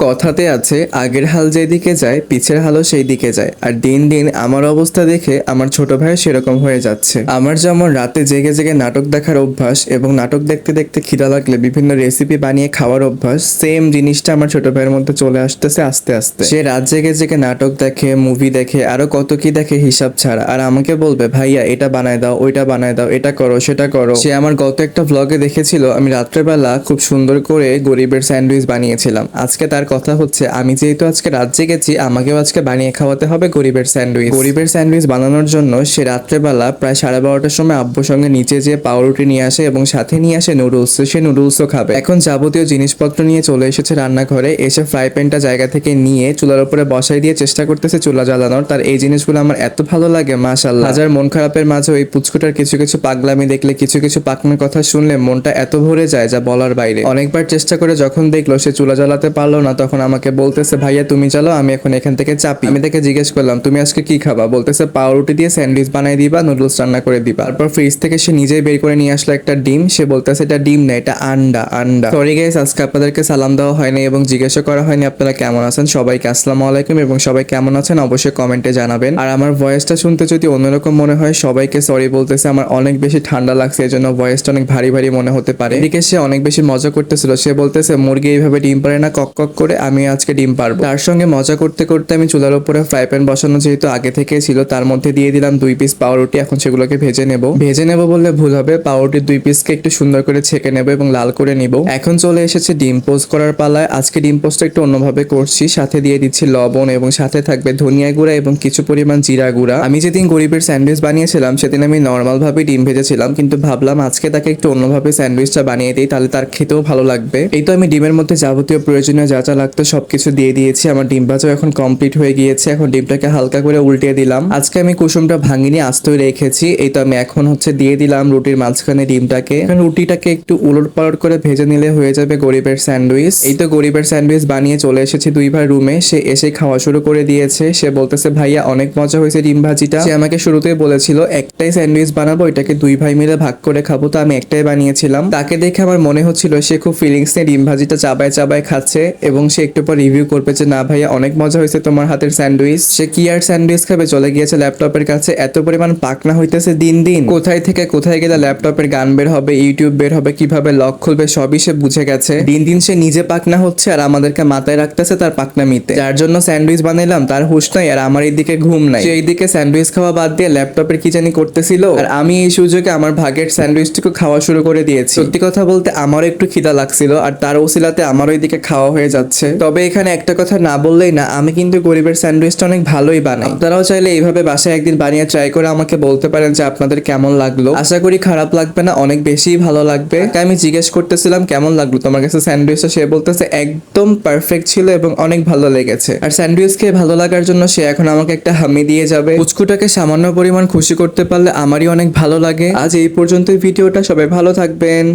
কথাতে আছে আগের হাল যেদিকে যায় পিছের হালও সেই দিকে যায়। আর দিন দিন আমার অবস্থা দেখে আমার ছোট ভাই সেরকম হয়ে যাচ্ছে। আমার যেমন রাতে জেগে জেগে নাটক দেখার অভ্যাস এবং নাটক দেখতে দেখতে খিদা লাগলে বিভিন্ন রেসিপি বানিয়ে খাওয়ার অভ্যাস, সেম জিনিসটা আমার ছোট ভাইয়ের মধ্যে চলে আসতেছে আস্তে আস্তে। সে রাত জেগে জেগে নাটক দেখে, মুভি দেখে, আরো কত কি দেখে হিসাব ছাড়া। আর আমাকে বলবে ভাইয়া এটা বানায় দাও, ওইটা বানায় দাও, এটা করো, সেটা করো। সে আমার গত একটা ভ্লগে দেখেছিল আমি রাত্রেবেলা খুব সুন্দর করে গরিবের স্যান্ডউইচ বানিয়েছিলাম। আজকে তার কথা হচ্ছে আমি যেহেতু আজকে রাত জেগেছি আমাকেও আজকে বানিয়ে খাওয়াতে হবে গরিবের স্যান্ডউইচ। গরিবের স্যান্ডউইচ বানানোর জন্য সে রাত্রেবেলা প্রায় 12:30টার সময় আব্বুর সঙ্গে নিচে যেয়ে পাউরুটি নিয়ে আসে এবং সাথে নিয়ে আসে নুডলস। সে নুডলসও খাবে। এখন যাবতীয় জিনিসপত্র নিয়ে চলে এসেছে রান্নাঘরে। এসে ফ্রাই প্যানটা জায়গা থেকে নিয়ে চুলার উপরে বসাই দিয়ে চেষ্টা করতেছে চুলা জ্বালানোর। তার এই জিনিসগুলো আমার এত ভালো লাগে মাশাআল্লাহ। হাজার মন খারাপের মাঝে ওই পুচকুটার কিছু কিছু পাগলামি দেখলে, কিছু কিছু পাকনার কথা শুনলে মনটা এত ভরে যায় যা বলার বাইরে। অনেকবার চেষ্টা করে যখন দেখলো সে চুলা জ্বালাতে পারলো না তখন আমাকে বলতেছে ভাইয়া তুমি চালো, আমি এখন এখান থেকে চাপি। আমি তাকে জিজ্ঞেস করলাম তুমি আজকে কি খাবা? বলতেছে পাউরুটি দিয়ে স্যান্ডউইচ বানাই দিবা, নুডলস রান্না করে দিবা। তারপর ফ্রিজ থেকে সে নিজেই বের করে নিয়ে আসলো একটা ডিম। সে বলতেছে এটা ডিম না, এটা আন্ডা। সরি গাইস, আজকে আপনাদেরকে সালাম দেওয়া হয়নি এবং জিজ্ঞাসা করা হয়নি আপনারা কেমন আছেন। সবাইকে আসসালামু আলাইকুম এবং সবাই কেমন আছেন অবশ্যই কমেন্টে জানাবেন। আর আমার ভয়েসটা শুনতে যদি অন্যরকম মনে হয় সবাইকে সরি বলতেছে। আমার অনেক বেশি ঠান্ডা লাগছে, এই জন্য ভয়েসটা অনেক ভারী ভারী মনে হতে পারে। এদিকে সে অনেক বেশি মজা করতেছিল। সে বলতেছে মুরগি এইভাবে ডিম পারে না, কক কক করে, আমি আজকে ডিম পারবো। তার সঙ্গে মজা করতে করতে আমি চুলার উপরে ফ্রাই প্যান বসানো যেহেতু আগে থেকে ছিল তার মধ্যে দিয়ে দিলাম 2 পিস পাউরুটি। এখন সেগুলোকে ভেজে নেব বললে ভুল হবে। পাউরুটির 2 পিসকে একটু সুন্দর করে ছেঁকে নেব এবং লাল করে নিব। এখন চলে এসেছে ডিম পোস্ট করার পালায়। আজকে ডিম পোস্টটা একটু অন্যভাবে করছি। সাথে দিয়ে দিচ্ছি লবণ এবং সাথে থাকবে ধনিয়া গুঁড়া এবং কিছু পরিমাণ জিরা গুঁড়া। আমি যেদিন গরিবের স্যান্ডউইচ বানিয়েছিলাম সেদিন আমি নর্মাল ভাবে ডিম ভেজেছিলাম, কিন্তু ভাবলাম আজকে তাকে একটু অন্যভাবে স্যান্ডউইচটা বানিয়ে দিই, তাহলে তার খেতেও ভালো লাগবে। এই তো আমি ডিমের মধ্যে যাবতীয় প্রয়োজনীয় যা যা লাগতো সবকিছু দিয়ে দিয়েছি। আমার ডিম ভাজাও এখন কমপ্লিট হয়ে গিয়েছে। এখন ডিমটাকে হালকা করে উল্টে দিলাম। আজকে আমি কুসুমটা ভাঙিনি, আস্তই রেখেছি। এই তো আমি এখন দিয়ে দিলাম রুটির মাঝখানে ডিমটাকে। এখন রুটিটাকে একটু উলট পালট করে ভেজে নিলে হয়ে যাবে গরিবের স্যান্ডউইচ। এই তো গরিবের স্যান্ডউইচ বানিয়ে চলে এসেছি 2 ভাই রুমে। সে এসে খাওয়া শুরু করে দিয়েছে। সে বলতেছে ভাইয়া অনেক মজা হয়েছে ডিম ভাজিটা। সে আমাকে শুরুতেই বলেছিল একটাই স্যান্ডউইচ বানাবো, এটাকে 2 ভাই মিলে ভাগ করে খাবো, তো আমি একটাই বানিয়েছিলাম। তাকে দেখে আমার মনে হচ্ছিল সে খুব ফিলিংস নিয়ে ডিম ভাজিটা চাবায় চাবায় খাচ্ছে এবং সে একটু পর রিভিউ করবে যে না ভাইয়া অনেক মজা হয়েছে তোমার হাতের স্যান্ডউইচ। সে কি আর স্যান্ডউইচ খাবে, চলে গিয়েছে ল্যাপটপের কাছে। এত পরিমাণ পাকনা হইতেছে দিন দিন, কোথায় থেকে কোথায় গেলে ল্যাপটপের গান বের হবে, ইউটিউব বের হবে, কিভাবে লক খুলবে সবই সে বুঝে গেছে। দিন দিন সে নিজে পাকনা হচ্ছে আর আমাদেরকে মাথায় রাখতেছে তার পাকনামিতে। যার জন্য স্যান্ডউইচ বানাইলাম তার হুঁশ নাই আর আমার এইদিকে ঘুম নাই। সে এইদিকে স্যান্ডউইচ খাওয়া বাদ দিয়ে ল্যাপটপের কি জানি করতেছিল আর আমি এই সুযোগে আমার ভাগের স্যান্ডউইচটুকু খাওয়া শুরু করে দিয়েছি। সত্যি কথা বলতে আমারও একটু খিদা লাগছিল আর তার ওসিলাতে আমারও এইদিকে খাওয়া হয়ে যাচ্ছে। তবে এখানে একটা কথা না বললেই না, আমি কিন্তু গরিবের স্যান্ডউইচটা অনেক ভালোই বানাই। আপনারাও চাইলে এইভাবে বাসায় একদিন বানিয়ে ট্রাই করে আমাকে বলতে পারেন যে আপনাদের কেমন লাগলো। আশা করি খারাপ লাগবে না, অনেক বেশি ভালো লাগবে। আমি জিজ্ঞেস করতেছিলাম কেমন লাগলো তোমার কাছে স্যান্ডউইচটা, সে বলতেছে একদম পারফেক্ট ছিল এবং অনেক ভালো লেগেছে। আর স্যান্ডউইচ খেয়ে ভালো লাগার জন্য সে এখন আমাকে একটা হামি দিয়ে যাবে। পুচকুটাকে সামান্য পরিমাণ খুশি করতে পারলে আমারই অনেক ভালো লাগে। আজ এই পর্যন্তই ভিডিওটা, সবাই ভালো থাকবেন।